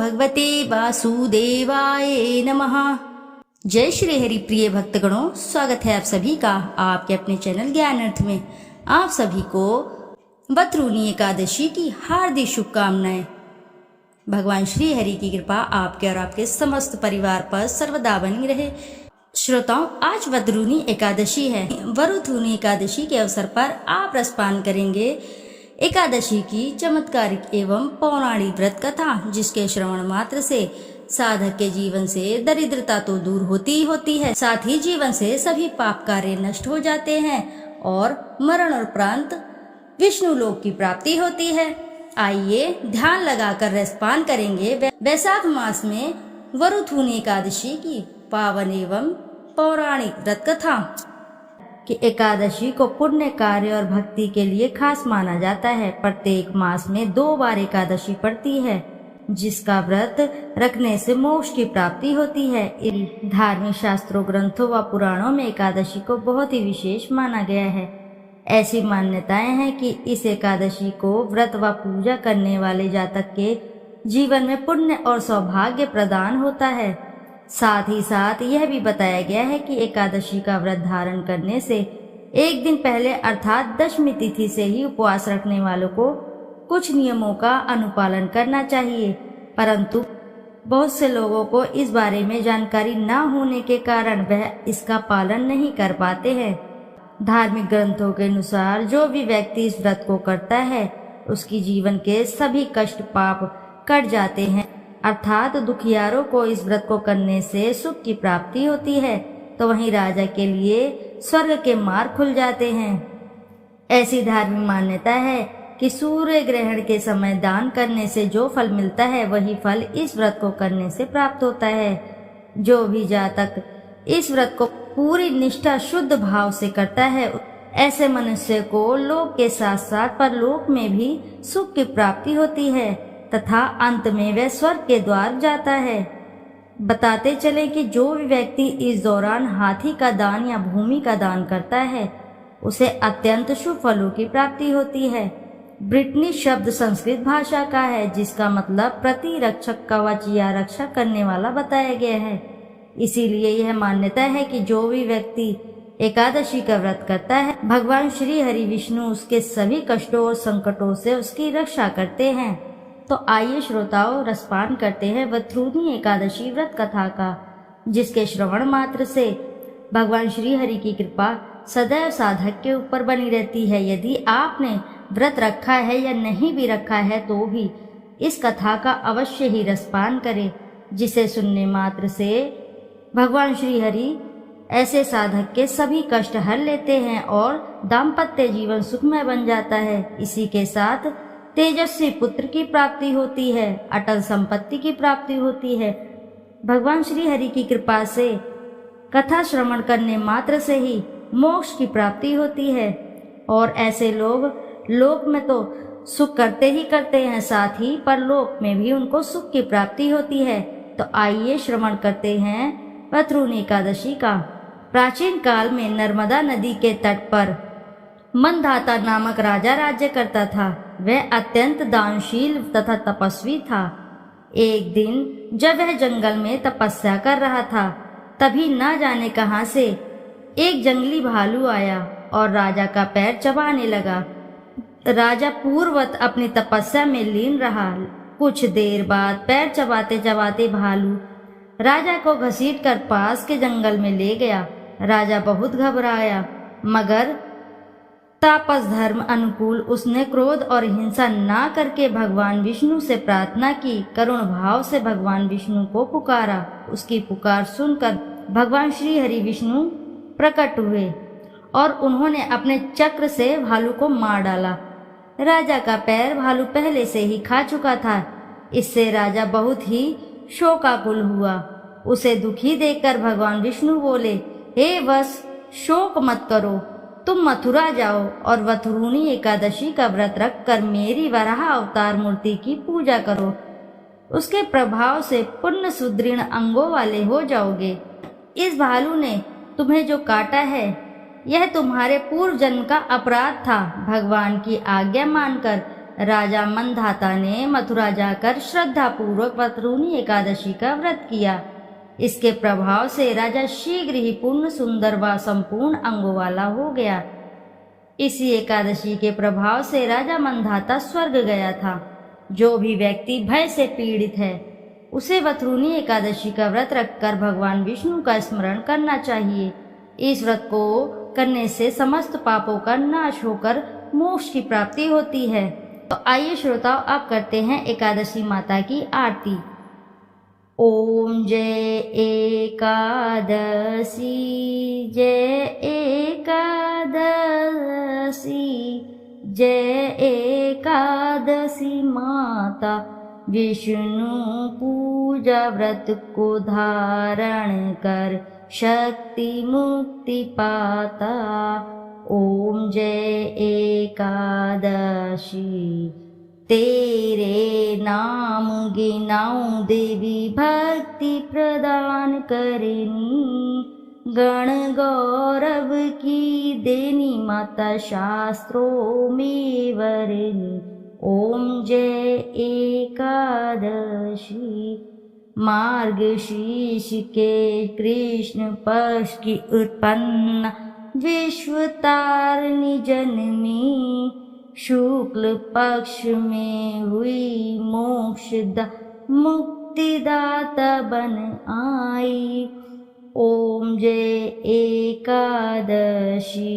भगवते वासुदेवाय नमः। जय श्री हरि प्रिय भक्तगणों, स्वागत है आप सभी का आपके अपने चैनल ज्ञान अर्थ में। आप सभी को वतरूनी एकादशी की हार्दिक शुभकामनाएं। भगवान श्री हरि की कृपा आपके और आपके समस्त परिवार पर सर्वदा बनी रहे। श्रोताओं, आज वतरूनी एकादशी है। वरुथूनी एकादशी के अवसर पर आप रसपान करेंगे एकादशी की चमत्कारिक एवं पौराणिक व्रत कथा, जिसके श्रवण मात्र से साधक के जीवन से दरिद्रता तो दूर होती ही होती है, साथ ही जीवन से सभी पाप कार्य नष्ट हो जाते हैं और मरण उपरांत विष्णु लोक की प्राप्ति होती है। आइए ध्यान लगाकर रसपान करेंगे वैशाख मास में वरुथूनी एकादशी की पावन एवं पौराणिक व्रत कथा। कि एकादशी को पुण्य कार्य और भक्ति के लिए खास माना जाता है। प्रत्येक मास में 2 बार एकादशी पड़ती है, जिसका व्रत रखने से मोक्ष की प्राप्ति होती है। धार्मिक शास्त्रों, ग्रंथों व पुराणों में एकादशी को बहुत ही विशेष माना गया है। ऐसी मान्यताएं हैं कि इस एकादशी को व्रत व पूजा करने वाले जातक के जीवन में पुण्य और सौभाग्य प्रदान होता है। साथ ही साथ यह भी बताया गया है कि एकादशी का व्रत धारण करने से एक दिन पहले अर्थात दशमी तिथि से ही उपवास रखने वालों को कुछ नियमों का अनुपालन करना चाहिए, परंतु बहुत से लोगों को इस बारे में जानकारी न होने के कारण वह इसका पालन नहीं कर पाते हैं। धार्मिक ग्रंथों के अनुसार जो भी व्यक्ति इस व्रत को करता है उसकी जीवन के सभी कष्ट पाप कट जाते हैं, अर्थात दुखियारों को इस व्रत को करने से सुख की प्राप्ति होती है, तो वहीं राजा के लिए स्वर्ग के मार्ग खुल जाते हैं। ऐसी धार्मिक मान्यता है कि सूर्य ग्रहण के समय दान करने से जो फल मिलता है वही फल इस व्रत को करने से प्राप्त होता है। जो भी जातक इस व्रत को पूरी निष्ठा शुद्ध भाव से करता है, ऐसे मनुष्य को लोक के साथ साथ परलोक में भी सुख की प्राप्ति होती है तथा अंत में वह स्वर्ग के द्वार जाता है। बताते चले कि जो भी व्यक्ति इस दौरान हाथी का दान या भूमि का दान करता है उसे अत्यंत शुभ फलों की प्राप्ति होती है। ब्रिटनी शब्द संस्कृत भाषा का है, जिसका मतलब प्रतिरक्षक कवच या रक्षा करने वाला बताया गया है। इसीलिए यह मान्यता है कि जो भी व्यक्ति एकादशी का व्रत करता है, भगवान श्री हरि विष्णु उसके सभी कष्टों और संकटों से उसकी रक्षा करते हैं। तो आइए श्रोताओं, रसपान करते हैं वतरूनी एकादशी व्रत कथा का, जिसके श्रवण मात्र से भगवान श्री हरि की कृपा सदैव साधक के ऊपर बनी रहती है। यदि आपने व्रत रखा है या नहीं भी रखा है तो भी इस कथा का अवश्य ही रसपान करें, जिसे सुनने मात्र से भगवान श्री हरि ऐसे साधक के सभी कष्ट हर लेते हैं और दाम्पत्य जीवन सुखमय बन जाता है। इसी के साथ तेजस्वी पुत्र की प्राप्ति होती है, अटल संपत्ति की प्राप्ति होती है। भगवान श्री हरि की कृपा से कथा श्रवण करने मात्र से ही मोक्ष की प्राप्ति होती है और ऐसे लोग लोक में तो सुख करते ही करते हैं, साथ ही परलोक में भी उनको सुख की प्राप्ति होती है। तो आइए श्रवण करते हैं वतरूनी एकादशी का। प्राचीन काल में नर्मदा नदी के तट पर मंधाता नामक राजा राज्य करता था। वह अत्यंत दानशील तथा तपस्वी था। एक दिन जब वह जंगल में तपस्या कर रहा था, तभी न जाने कहां से एक जंगली भालू आया और राजा का पैर चबाने लगा। राजा पूर्ववत अपनी तपस्या में लीन रहा। कुछ देर बाद पैर चबाते चबाते भालू राजा को घसीटकर पास के जंगल में ले गया। राजा बहुत घबराया, मगर तापस धर्म अनुकूल उसने क्रोध और हिंसा ना करके भगवान विष्णु से प्रार्थना की। करुण भाव से भगवान विष्णु को पुकारा। उसकी पुकार सुनकर भगवान श्री हरि विष्णु प्रकट हुए और उन्होंने अपने चक्र से भालू को मार डाला। राजा का पैर भालू पहले से ही खा चुका था। इससे राजा बहुत ही शोकाकुल हुआ। उसे दुखी देखकर भगवान विष्णु बोले, हे वत्स, शोक मत करो, तुम मथुरा जाओ और वतरूनी एकादशी का व्रत रख कर मेरी वराह अवतार मूर्ति की पूजा करो। उसके प्रभाव से पुण्य सुदृढ़ अंगों वाले हो जाओगे। इस भालू ने तुम्हें जो काटा है यह तुम्हारे पूर्व जन्म का अपराध था। भगवान की आज्ञा मानकर राजा मंधाता ने मथुरा जाकर श्रद्धापूर्वक वतरूनी एकादशी का व्रत किया। इसके प्रभाव से राजा शीघ्र ही पूर्ण, सुंदर व संपूर्ण अंगों वाला हो गया। इसी एकादशी के प्रभाव से राजा मंधाता स्वर्ग गया था। जो भी व्यक्ति भय से पीड़ित है उसे वतरूनी एकादशी का व्रत रखकर भगवान विष्णु का स्मरण करना चाहिए। इस व्रत को करने से समस्त पापों का नाश होकर मोक्ष की प्राप्ति होती है। तो आइए श्रोताओ, अब करते हैं एकादशी माता की आरती। ओम जय एकादशी, जय एकादशी, जय एकादशी माता, विष्णु पूजा व्रत को धारण कर शक्ति मुक्ति पाता। ओम जय एकादशी, तेरे नाम गिनाऊं देवी भक्ति प्रदान करनी, गण गौरव की देनी माता शास्त्रों में वरनी। ओम जय एकादशी, मार्गशीर्ष के कृष्ण पक्ष की उत्पन्न विश्वतारिणी जन्मी, शुक्ल पक्ष में हुई मोक्षदा मुक्तिदाता बन आई। ओम जय एकादशी,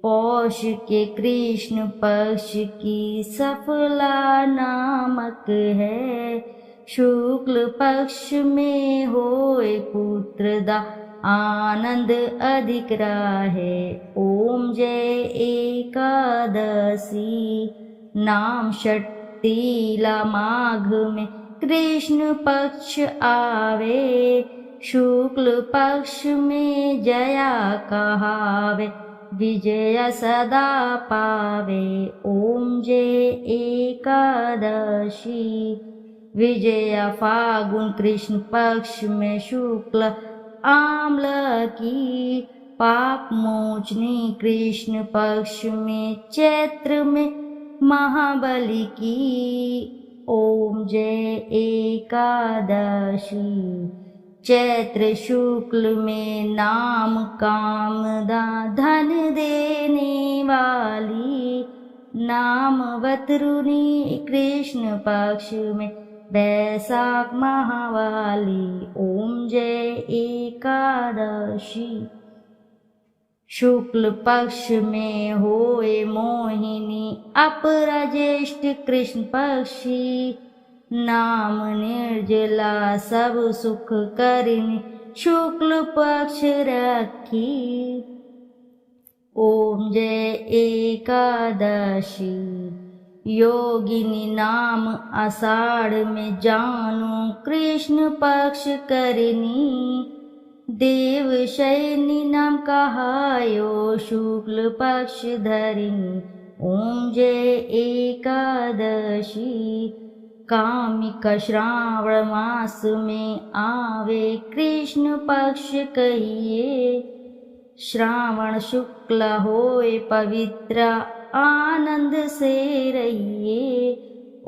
पौष के कृष्ण पक्ष की सफला नामक है, शुक्ल पक्ष में होए पुत्रदा आनंद अधिक राहे। ओम जय एकादशी, नाम षट्तिला माघ में कृष्ण पक्ष आवे, शुक्ल पक्ष में जया कहावे, विजय सदा पावे। ओम जय एकादशी, विजया फागुन कृष्ण पक्ष में शुक्ल आम्ल की, पाप मोचनी कृष्ण पक्ष में चैत्र में महाबली की। ओम जय एकादशी, चैत्र शुक्ल में नाम कामदा धन देने वाली, नाम वतरूनी कृष्ण पक्ष में बैसाख महावाली। ओम जय एकादशी, शुक्ल पक्ष में होए मोहिनी अपरा ज्येष्ठ कृष्ण पक्षी, नाम निर्जला सब सुख करिनी शुक्ल पक्ष रखी। ओम जय एकादशी, योगिनी नाम आषाढ़ में जानो कृष्ण पक्ष करनी, देव शयनी नाम कहायो शुक्ल पक्ष धरिनी। ओम जय एकादशी, कामिका श्रावण मास में आवे कृष्ण पक्ष कहिए, श्रावण शुक्ल होए पवित्र आनंद से रहिए।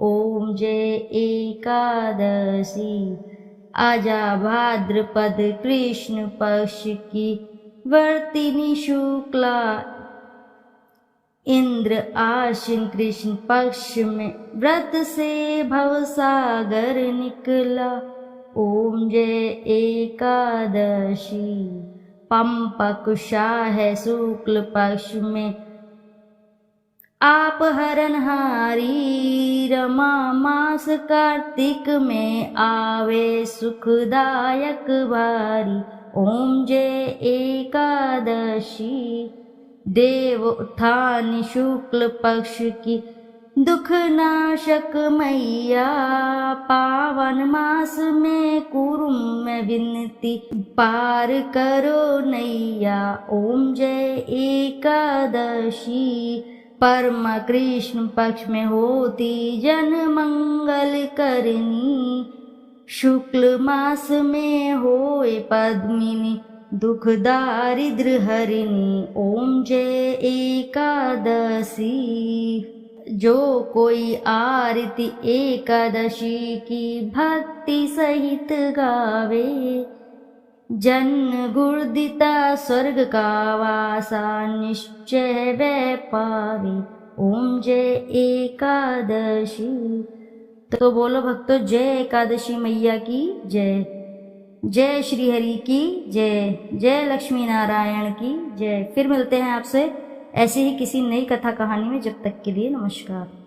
ओम जय एकादशी, आजा भाद्रपद कृष्ण पक्ष की वर्तिनी शुक्ला, इंद्र आश्विन कृष्ण पक्ष में व्रत से भवसागर निकला। ओम जय एकादशी, पंपा कुशा है शुक्ल पक्ष में आप हरनहारी, रमा मास कार्तिक में आवे सुखदायक भारी। ओम जय एकादशी, देव उत्थान शुक्ल पक्ष की दुख नाशक मैया, पावन मास में कुरुम में विनती पार करो नैया। ओम जय एकादशी, परम कृष्ण पक्ष में होती जन मंगल करनी, शुक्ल मास में होए पद्मिनी दुख दारिद्र हरिणी। ओम जय एकादशी, जो कोई आरती एकादशी की भक्ति सहित गावे, जन्म गुर्दिता स्वर्ग का वासा निश्चय वह पावे। ओम जय एकादशी। तो बोलो भक्तों, जय एकादशी मैया की जय। जय श्री हरि की जय। जय लक्ष्मी नारायण की जय। फिर मिलते हैं आपसे ऐसे ही किसी नई कथा कहानी में। जब तक के लिए नमस्कार।